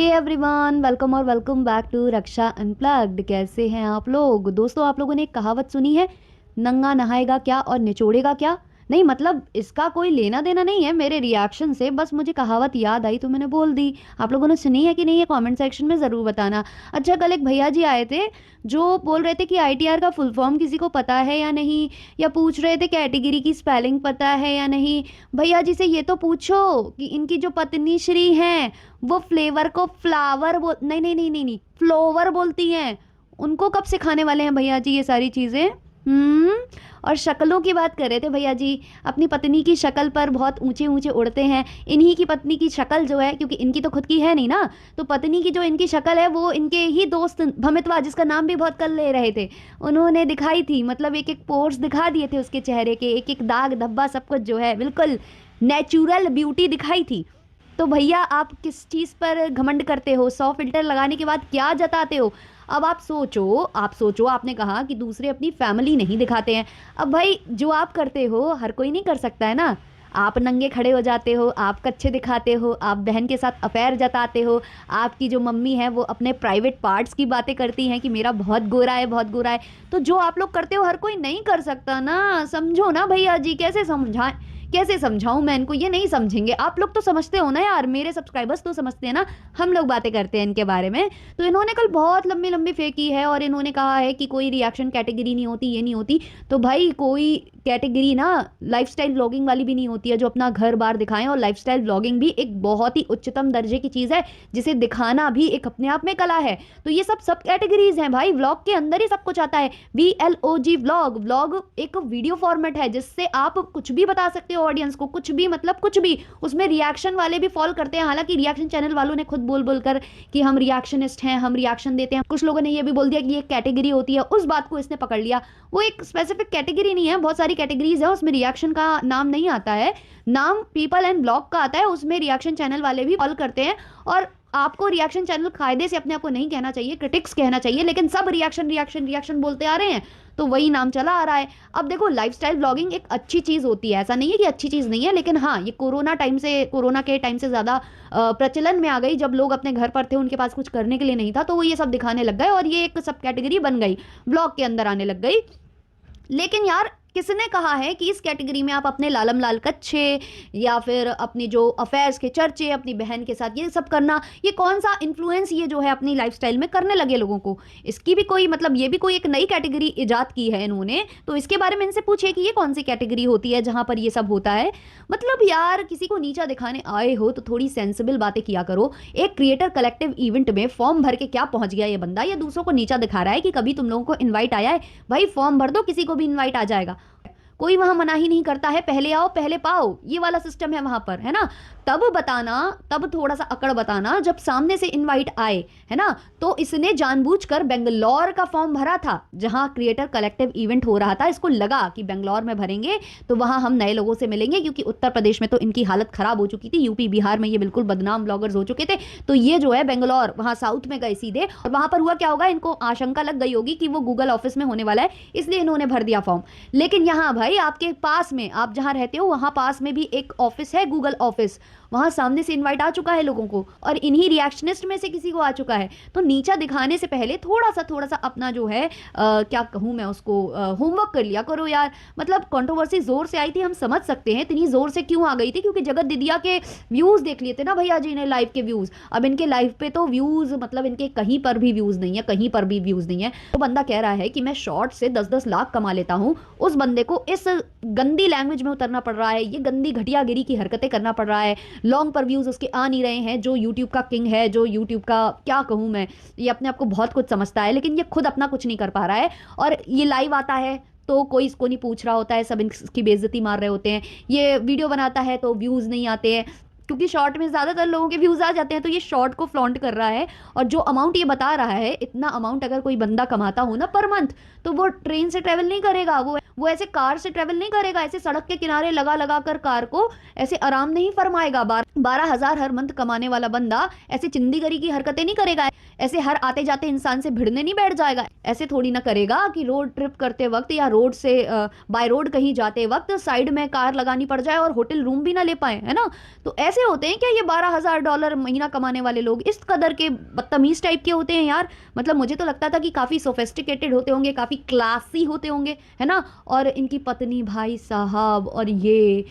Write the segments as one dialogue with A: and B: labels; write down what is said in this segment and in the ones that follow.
A: हे everyone, welcome और welcome back to Raksha unplugged. कैसे हैं आप लोग? दोस्तों, आप लोगों ने एक कहावत सुनी है, नंगा नहाएगा क्या और निचोड़ेगा क्या? नहीं, मतलब इसका कोई लेना देना नहीं है मेरे रिएक्शन से, बस मुझे कहावत याद आई तो मैंने बोल दी। आप लोगों ने सुनी है कि नहीं, ये कमेंट सेक्शन में ज़रूर बताना। अच्छा, कल एक भैया जी आए थे जो बोल रहे थे कि आईटीआर का फुल फॉर्म किसी को पता है या नहीं, या पूछ रहे थे कैटेगरी की स्पेलिंग पता है या नहीं। भैया जी से ये तो पूछो कि इनकी जो पत्नी श्री हैं वो फ्लेवर को फ्लावर बोल, नहीं नहीं नहीं नहीं नहीं, फ्लोवर बोलती हैं। उनको कब सिखाने वाले हैं भैया जी ये सारी चीज़ें? हम्म। और शक्लों की बात कर रहे थे भैया जी, अपनी पत्नी की शक्ल पर बहुत ऊंचे ऊंचे उड़ते हैं। इन्हीं की पत्नी की शक्ल जो है, क्योंकि इनकी तो खुद की है नहीं ना, तो पत्नी की जो इनकी शक्ल है वो इनके ही दोस्त भमितवा, जिसका नाम भी बहुत कल ले रहे थे, उन्होंने दिखाई थी। मतलब एक एक पोर्स दिखा दिए थे उसके चेहरे के, एक एक दाग धब्बा सब कुछ जो है बिल्कुल नेचुरल ब्यूटी दिखाई थी। तो भैया आप किस चीज़ पर घमंड करते हो? 100 फिल्टर लगाने के बाद क्या जताते हो? अब आप सोचो, आपने कहा कि दूसरे अपनी फैमिली नहीं दिखाते हैं। अब भाई जो आप करते हो हर कोई नहीं कर सकता है ना। आप नंगे खड़े हो जाते हो, आप कच्छे दिखाते हो, आप बहन के साथ अफेयर जताते हो, आपकी जो मम्मी है वो अपने प्राइवेट पार्ट्स की बातें करती हैं कि मेरा बहुत गोरा है, बहुत गोरा है। तो जो आप लोग करते हो हर कोई नहीं कर सकता ना, समझो ना भैया जी। कैसे समझाऊं मैं इनको? ये नहीं समझेंगे। आप लोग तो समझते हो ना यार, मेरे सब्सक्राइबर्स तो समझते हैं ना, हम लोग बातें करते हैं इनके बारे में। तो इन्होंने कल बहुत लंबी लंबी फेंकी है और इन्होंने कहा है कि कोई रिएक्शन कैटेगरी नहीं होती, ये नहीं होती। तो भाई कोई कैटेगरी ना लाइफस्टाइल व्लॉगिंग वाली भी नहीं होती है जो अपना घर बार दिखाएं। और लाइफस्टाइल व्लॉगिंग भी एक बहुत ही उच्चतम दर्जे की चीज़ है, जिसे दिखाना भी एक अपने आप में कला है। तो ये सब कैटेगरीज हैं भाई, व्लॉग के अंदर ही सब कुछ आता है। VLOG व्लॉग, व्लॉग एक वीडियो फॉर्मेट है जिससे आप कुछ भी बता सकते हो ऑडियंस को, कुछ भी, मतलब कुछ भी। उसमें रिएक्शन वाले भी फॉलो करते हैं, हालांकि रिएक्शन चैनल वालों ने खुद बोल बोल कर कि हम रिएक्शनिस्ट हैं, हम रिएक्शन देते हैं। कुछ लोगों ने ये भी बोल दिया कि ये कैटेगरी होती है, उस बात को इसने पकड़ लिया। वो एक स्पेसिफिक कैटेगरी नहीं है, बहुत सारी कैटेगरीज है, उसमें रिएक्शन का नाम नहीं आता है, नाम पीपल एंड ब्लॉग का आता है। उसमें रिएक्शन चैनल वाले भी फॉलो करते हैं। और आपको रिएक्शन चैनल कायदे से अपने आप को नहीं कहना चाहिए, क्रिटिक्स कहना चाहिए, लेकिन सब रिएक्शन रिएक्शन रिएक्शन बोलते आ रहे हैं तो वही नाम चला आ रहा है। अब देखो, लाइफस्टाइल ब्लॉगिंग एक अच्छी चीज़ होती है, ऐसा नहीं है कि अच्छी चीज़ नहीं है, लेकिन हाँ, ये कोरोना के टाइम से ज़्यादा प्रचलन में आ गई। जब लोग अपने घर पर थे, उनके पास कुछ करने के लिए नहीं था, तो वो ये सब दिखाने लग गए और ये एक सब कैटेगरी बन गई, ब्लॉग के अंदर आने लग गई। लेकिन यार, किसने कहा है कि इस कैटेगरी में आप अपने लालम लाल कच्छे या फिर अपनी जो अफेयर्स के चर्चे अपनी बहन के साथ ये सब करना, ये कौन सा इन्फ्लुएंस ये जो है अपनी लाइफस्टाइल में करने लगे लोगों को? इसकी भी कोई मतलब, ये भी कोई एक नई कैटेगरी इजाद की है इन्होंने, तो इसके बारे में इनसे पूछिए कि ये कौन सी कैटेगरी होती है जहां पर ये सब होता है। मतलब यार, किसी को नीचा दिखाने आए हो तो थोड़ी सेंसिबल बातें किया करो। एक क्रिएटर कलेक्टिव इवेंट में फॉर्म भर के क्या पहुंच गया ये बंदा? ये दूसरों को नीचा दिखा रहा है कि कभी तुम लोगों को इन्वाइट आया है? भाई फॉर्म भर दो, किसी को भी इन्वाइट आ जाएगा। कोई वहां मना ही नहीं करता है, पहले आओ पहले पाओ, ये वाला सिस्टम है वहां पर, है ना। तब बताना, तब थोड़ा सा अकड़ बताना जब सामने से इनवाइट आए, है ना। तो इसने जानबूझकर बेंगलोर का फॉर्म भरा था जहां क्रिएटर कलेक्टिव इवेंट हो रहा था। इसको लगा कि बेंगलोर में भरेंगे तो वहां हम नए लोगों से मिलेंगे, क्योंकि उत्तर प्रदेश में तो इनकी हालत खराब हो चुकी थी, यूपी बिहार में ये बिल्कुल बदनाम ब्लॉगर्स हो चुके थे। तो ये जो है बेंगलोर, वहां साउथ में गए सीधे, और वहां पर हुआ क्या होगा, इनको आशंका लग गई होगी कि वो गूगल ऑफिस में होने वाला है, इसलिए इन्होंने भर दिया फॉर्म। लेकिन यहाँ भाई आपके पास में, आप जहां रहते हो वहां पास में भी एक ऑफिस है, गूगल ऑफिस, वहां सामने से इनवाइट आ चुका है लोगों को, और इन्हीं रिएक्शनिस्ट में से किसी को आ चुका है। तो नीचा दिखाने से पहले थोड़ा सा अपना जो है क्या कहूँ मैं उसको, होमवर्क कर लिया करो यार। मतलब कंट्रोवर्सी जोर से आई थी, हम समझ सकते हैं इतनी जोर से क्यों आ गई थी, क्योंकि जगत दिदिया के व्यूज देख लिए थे ना भैया जी ने, लाइव के व्यूज। अब इनके लाइव पे तो व्यूज, मतलब इनके कहीं पर भी व्यूज नहीं है, कहीं पर भी व्यूज नहीं है। तो बंदा कह रहा है कि मैं शॉर्ट से 10-10 लाख कमा लेता हूँ, उस बंदे को इस गंदी लैंग्वेज में उतरना पड़ रहा है, ये गंदी घटियागिरी की हरकतें करना पड़ रहा है, लॉन्ग पर व्यूज उसके आ नहीं रहे हैं। जो यूट्यूब का किंग है, जो यूट्यूब का क्या कहूँ मैं, ये अपने आप को बहुत कुछ समझता है, लेकिन ये खुद अपना कुछ नहीं कर पा रहा है। और ये लाइव आता है तो कोई इसको नहीं पूछ रहा होता है, सब इसकी बेइज्जती मार रहे होते हैं। ये वीडियो बनाता है तो व्यूज नहीं आते हैं, क्योंकि शॉर्ट में ज़्यादातर लोगों के व्यूज़ आ जाते हैं। तो ये शॉर्ट को फ्लॉन्ट कर रहा है, और जो अमाउंट ये बता रहा है, इतना अमाउंट अगर कोई बंदा कमाता हो ना पर मंथ, तो वो ट्रेन से ट्रैवल नहीं करेगा, वो ऐसे कार से ट्रैवल नहीं करेगा, ऐसे सड़क के किनारे लगा लगा कर कार को ऐसे आराम नहीं फरमाएगा। 12,000 हर मंथ कमाने वाला बंदा ऐसे चिंदीगरी की हरकतें नहीं करेगा, ऐसे हर आते जाते इंसान से भिड़ने नहीं बैठ जाएगा। ऐसे थोड़ी ना करेगा कि रोड ट्रिप करते वक्त या रोड से बाय रोड कहीं जाते वक्त साइड में कार लगानी पड़ जाए और होटल रूम भी ना ले पाए, है ना। तो ऐसे ऐसे होते हैं क्या ये $12,000 महीना कमाने वाले लोग? इस कदर के बदतमीज टाइप के होते हैं यार। मतलब मुझे तो लगता था कि काफी सोफिस्टिकेटेड होते होंगे, काफी क्लासी होते होंगे, है ना। और इनकी पत्नी भाई साहब, और ये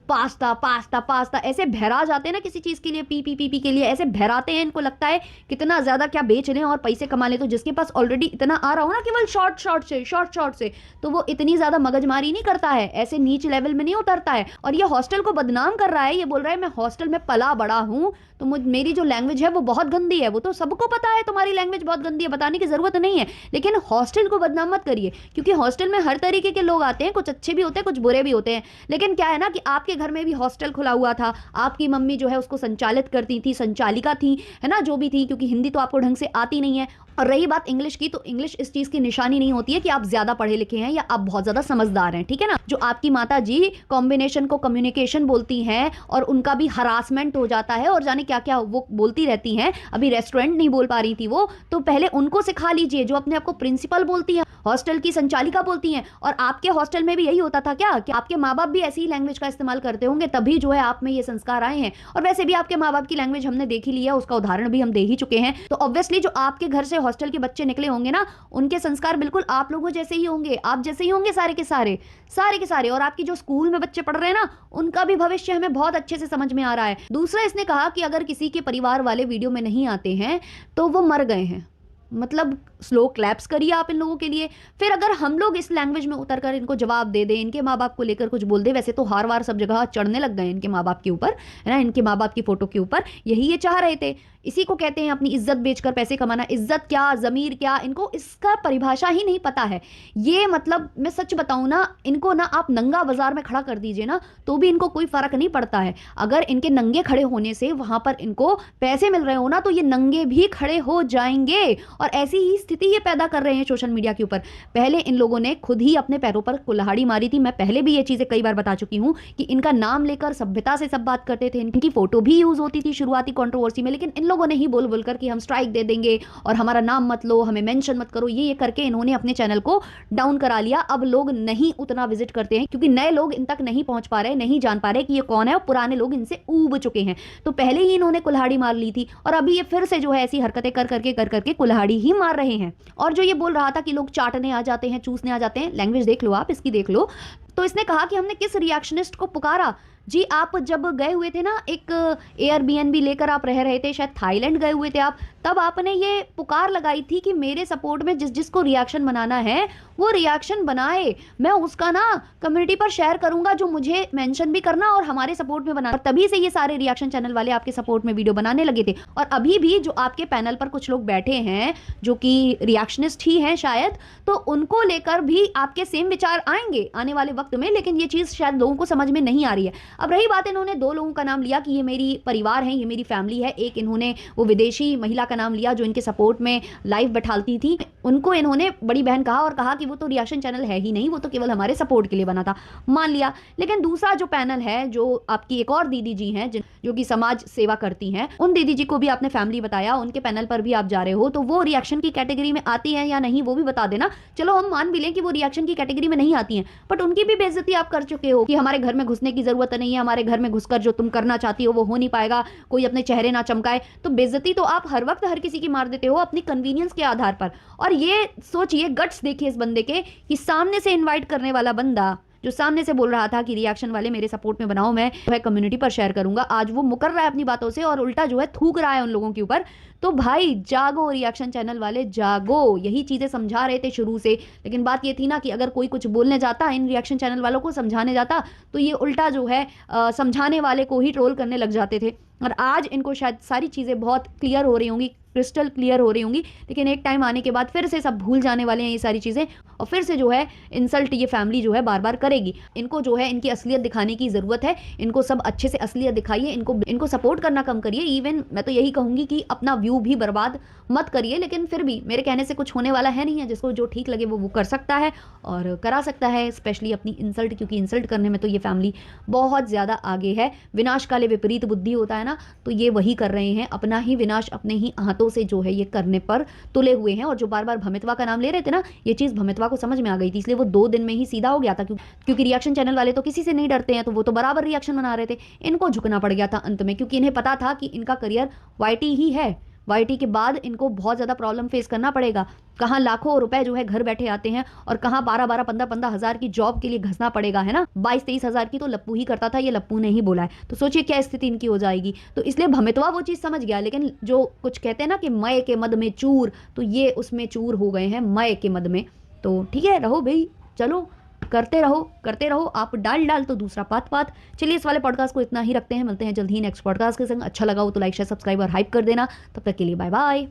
A: पास्ता पास्ता पास्ता ऐसे भरा जाते हैं ना किसी चीज के लिए, पी पी पी पी के लिए ऐसे भराते हैं। इनको लगता है कितना ज्यादा क्या बेच लें और पैसे कमा लें। तो जिसके पास ऑलरेडी इतना आ रहा हो ना केवल शॉर्ट से, तो वो इतनी ज्यादा मगजमारी नहीं करता है, ऐसे नीच लेवल में नहीं उतरता है। और ये हॉस्टल को बदनाम कर रहा है, ये बोल रहा है मैं हॉस्टल में पला बड़ा हूं, तो मेरी जो लैंग्वेज है वो बहुत गंदी है। वो तो सबको पता है तुम्हारी लैंग्वेज बहुत गंदी है, बताने की जरूरत नहीं है। लेकिन हॉस्टल को बदनाम मत करिए, क्योंकि हॉस्टल में हर तरीके के लोग आते हैं, कुछ अच्छे भी होते हैं, कुछ बुरे भी होते हैं। लेकिन क्या है ना कि आपके घर में भी हॉस्टल खुला हुआ था, आपकी मम्मी जो है उसको संचालित करती थी, संचालिका थी, है ना, जो भी थी, क्योंकि हिंदी तो आपको ढंग से आती नहीं है। और रही बात इंग्लिश की, तो इंग्लिश इस चीज की निशानी नहीं होती है कि आप ज्यादा पढ़े लिखे हैं या आप बहुत ज्यादा समझदार हैं, ठीक है ना। जो आपकी माता जी कॉम्बिनेशन को कम्युनिकेशन बोलती हैं और उनका भी हरासमेंट हो जाता है और जाने क्या क्या वो बोलती रहती हैं, अभी रेस्टोरेंट नहीं बोल पा रही थी वो, तो पहले उनको सिखा लीजिए जो अपने आप को प्रिंसिपल बोलती हैं, हॉस्टल की संचालिका बोलती हैं। और आपके हॉस्टल में भी यही होता था क्या कि आपके माँ बाप भी ऐसी ही लैंग्वेज का इस्तेमाल करते होंगे, तभी जो है आप में ये संस्कार आए हैं। और वैसे भी आपके माँ बाप की लैंग्वेज हमने देख ही लिया, उसका उदाहरण भी हम दे ही चुके हैं। तो ऑब्वियसली जो आपके घर से हॉस्टल के बच्चे निकले होंगे ना, उनके संस्कार बिल्कुल आप लोगों जैसे ही होंगे, आप जैसे ही होंगे सारे के सारे, सारे के सारे। और आपकी जो स्कूल में बच्चे पढ़ रहे हैं ना, उनका भी भविष्य हमें बहुत अच्छे से समझ में आ रहा है। दूसरा, इसने कहा कि अगर किसी के परिवार वाले वीडियो में नहीं आते हैं तो वो मर गए हैं। मतलब स्लो क्लैप्स करिए आप इन लोगों के लिए। फिर अगर हम लोग इस लैंग्वेज में उतर कर इनको जवाब दे दें, इनके माँ बाप को लेकर कुछ बोल दे, वैसे तो हार वार सब जगह चढ़ने लग गए इनके माँ बाप के ऊपर, है ना, इनके माँ बाप की फोटो के ऊपर, यही ये चाह रहे थे। इसी को कहते हैं अपनी इज्जत बेचकर पैसे कमाना। इज्जत क्या, जमीर क्या, इनको इसका परिभाषा ही नहीं पता है। ये मतलब मैं सच बताऊं ना, इनको ना आप नंगा बाजार में खड़ा कर दीजिए ना, तो भी इनको कोई फर्क नहीं पड़ता है। अगर इनके नंगे खड़े होने से वहां पर इनको पैसे मिल रहे हो ना, तो ये नंगे भी खड़े हो जाएंगे। और ऐसी ही स्थिति ये पैदा कर रहे हैं सोशल मीडिया के ऊपर। पहले इन लोगों ने खुद ही अपने पैरों पर कुल्हाड़ी मारी थी। मैं पहले भी ये चीजें कई बार बता चुकी हूं कि इनका नाम लेकर सभ्यता से सब बात करते थे, इनकी फोटो भी यूज होती थी शुरुआती कंट्रोवर्सी में, लेकिन इन लोगों ने ही बोल बोलकर कि हम स्ट्राइक दे देंगे और हमारा नाम मत लो, हमें मेंशन मत करो, ये करके इन्होंने अपने चैनल को डाउन करा लिया। अब लोग नहीं उतना विजिट करते हैं, क्योंकि नए लोग इन तक नहीं पहुंच पा रहे, नहीं जान पा रहे कि ये कौन है, और पुराने लोग इनसे ऊब चुके हैं। तो पहले ही इन्होंने कुल्हाड़ी मार ली थी, और अभी ये फिर से जो है ऐसी हरकतें कर करके कुल्हाड़ी ही मार रहे हैं। और जो ये बोल रहा था कि लोग चाटने आ जाते हैं, चूसने आ जाते हैं, लैंग्वेज देख लो आप, इसकी देख लो। तो इसने कहा कि हमने किस रिएक्शनिस्ट को पुकारा। जी आप जब गए हुए थे ना, एक एयरबीएनबी लेकर आप रह रहे थे, शायद थाईलैंड गए हुए थे आप, तब आपने ये पुकार लगाई थी कि मेरे सपोर्ट में जिस जिसको रिएक्शन बनाना है वो रिएक्शन बनाए, मैं उसका ना कम्युनिटी पर शेयर करूंगा, जो मुझे मेंशन भी करना और हमारे सपोर्ट में बनाना। और तभी से ये सारे रिएक्शन चैनल वाले आपके सपोर्ट में वीडियो बनाने लगे थे। और अभी भी जो आपके पैनल पर कुछ लोग बैठे हैं जो कि रिएक्शनिस्ट ही हैं शायद, तो उनको लेकर भी आपके सेम विचार आएंगे आने वाले वक्त में, लेकिन ये चीज शायद लोगों को समझ में नहीं आ रही है। अब रही बात, इन्होंने दो लोगों का नाम लिया कि ये मेरी परिवार है, ये मेरी फैमिली है। एक इन्होंने वो विदेशी महिला का नाम लिया जो इनके सपोर्ट में लाइव बैठालती थी, उनको इन्होंने बड़ी बहन कहा और कहा कि वो तो रिएक्शन चैनल है ही नहीं, वो तो केवल हमारे सपोर्ट के लिए बना था, मान लिया। लेकिन दूसरा जो पैनल है, जो आपकी एक और दीदी जी हैं जो कि समाज सेवा करती हैं, उन दीदी जी को भी आपने फैमिली बताया, उनके पैनल पर भी आप जा रहे हो, तो वो रिएक्शन की कैटेगरी में आती है या नहीं वो भी बता देना। चलो हम मान भी लें कि वो रिएक्शन की कैटेगरी में नहीं आती हैं, बट उनकी भी बेइज्जती आप कर चुके हो कि हमारे घर में घुसने की जरूरत नहीं है, हमारे घर में घुसकर जो तुम करना चाहती हो वो हो नहीं पाएगा, कोई अपने चेहरे ना चमकाए। तो बेइज्जती तो आप हर वक्त हर किसी की मार देते हो अपनी कन्वीनियंस के आधार पर। और ये सोचिए, गट्स देखिए इस बंदे के कि सामने से इनवाइट करने वाला बंदा जो सामने से बोल रहा था कि रिएक्शन वाले मेरे सपोर्ट में बनाओ, मैं जो है कम्युनिटी पर शेयर करूंगा, आज वो मुकर रहा है अपनी बातों से और उल्टा जो है थूक रहा है उन लोगों के ऊपर। तो भाई जागो, रिएक्शन चैनल वाले जागो। यही चीजें समझा रहे थे शुरू से, लेकिन बात ये थी ना कि अगर कोई कुछ बोलने जाता, इन रिएक्शन चैनल वालों को समझाने जाता, तो ये उल्टा जो है समझाने वाले को ही ट्रोल करने लग जाते थे। और आज इनको शायद सारी चीजें बहुत क्लियर हो रही होंगी, क्रिस्टल क्लियर हो रही होंगी, लेकिन एक टाइम आने के बाद फिर से सब भूल जाने वाले हैं ये सारी चीजें, और फिर से जो है इंसल्ट ये फैमिली जो है बार बार करेगी। इनको जो है इनकी असलियत दिखाने की जरूरत है, इनको सब अच्छे से असलियत दिखाइए, इनको सपोर्ट करना कम करिए। इवन मैं तो यही कहूंगी कि अपना व्यू भी बर्बाद मत करिए, लेकिन फिर भी मेरे कहने से कुछ होने वाला है नहीं है। जिसको जो ठीक लगे वो कर सकता है और करा सकता है, स्पेशली अपनी इंसल्ट, क्योंकि इंसल्ट करने में तो ये फैमिली बहुत ज्यादा आगे है। विनाश काले विपरीत बुद्धि होता है ना, तो ये वही कर रहे हैं, अपना ही विनाश अपने ही हाथों से जो है ये करने पर तुले हुए हैं। और जो बार बार भमित्वा का नाम ले रहे थे ना, ये चीज़ भमित्वा को समझ में आ गई थी, इसलिए वो 2 दिन में ही सीधा हो गया था। क्योंकि रिएक्शन चैनल वाले तो किसी से नहीं डरते हैं, तो वो तो बराबर रिएक्शन बना रहे थे। इनको झुकना पड़ गया था अंत में, क्योंकि इन्हें पता था कि इनका करियर वाईटी ही है। वाईटी के बाद इनको बहुत ज़्यादा प्रॉब्लम फेस करना पड़ेगा। कहाँ लाखों रुपए जो है घर बैठे आते हैं, और कहाँ 12-12, 15-15 हज़ार की जॉब के लिए घसना पड़ेगा, है ना। 22-23 हज़ार की तो लप्पू ही करता था, ये लप्पू ने ही बोला है। तो सोचिए क्या स्थिति इनकी हो जाएगी। तो इसलिए भमितवा वो चीज़ समझ गया, लेकिन जो कुछ कहते हैं ना कि मय के मद में चूर, तो ये उसमें चूर हो गए हैं मय के मद में। तो ठीक है, रहो भाई, चलो करते रहो। आप डाल तो दूसरा पात। चलिए इस वाले पॉडकास्ट को इतना ही रखते हैं, मिलते हैं जल्द ही नेक्स्ट पॉडकास्ट के संग। अच्छा लगा हो तो लाइक शेयर सब्सक्राइब और हाइप कर देना। तब तक के लिए बाय बाय।